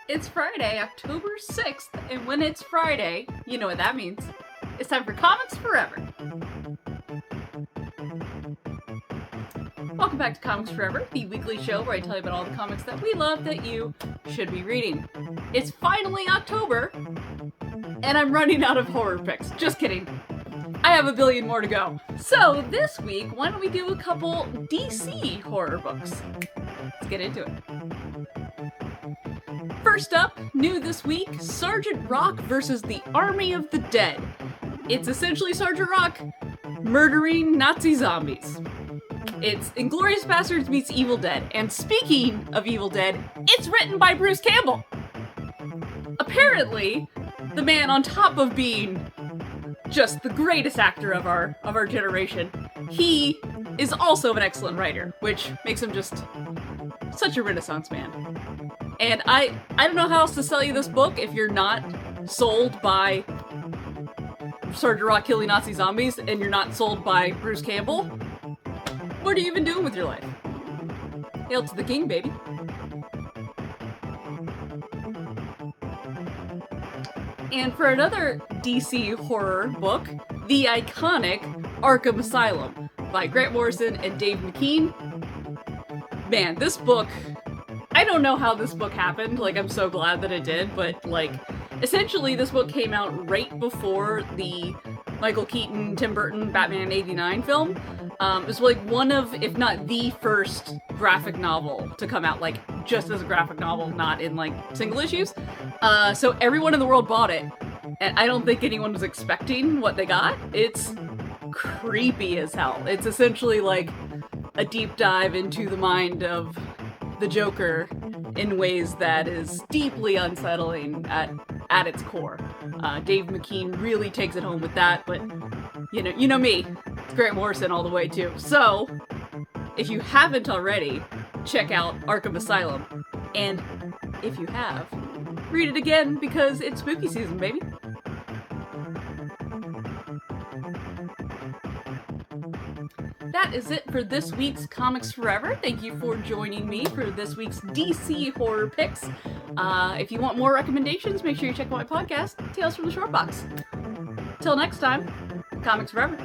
It's Friday, October 6th, and when it's Friday, you know what that means. It's time for Comics Forever. Welcome back to Comics Forever, the weekly show where I tell you about all the comics that we love that you should be reading. It's finally October, and I'm running out of horror picks. Just kidding. I have a billion more to go. So this week, why don't we do a couple DC horror books? Let's get into it. First up, new this week, Sgt Rock versus the Army of the Dead. It's essentially Sgt Rock murdering Nazi zombies. It's Inglourious Basterds meets Evil Dead, and speaking of Evil Dead, it's written by Bruce Campbell. Apparently, the man on top of being just the greatest actor of our generation, he is also an excellent writer, which makes him just such a Renaissance man. And I don't know how else to sell you this book if you're not sold by Sgt Rock killing Nazi zombies and you're not sold by Bruce Campbell. What are you even doing with your life? Hail to the king, baby. And for another DC horror book, the iconic Arkham Asylum by Grant Morrison and Dave McKean. Man, this book, I don't know how this book happened, I'm so glad that it did, but essentially this book came out right before the Michael Keaton, Tim Burton, Batman '89 film. It was one of, if not the first graphic novel to come out, just as a graphic novel, not in single issues. So everyone in the world bought it, and I don't think anyone was expecting what they got. It's creepy as hell. It's essentially a deep dive into the mind of the Joker in ways that is deeply unsettling at its core. Dave McKean really takes it home with that, but you know me, it's Grant Morrison all the way too. So, if you haven't already, check out Arkham Asylum. And if you have, read it again because it's spooky season, baby. That is it for this week's Comics Forever. Thank you for joining me for this week's DC horror picks. If you want more recommendations, make sure you check out my podcast, Tales from the Short Box. Till next time, Comics Forever.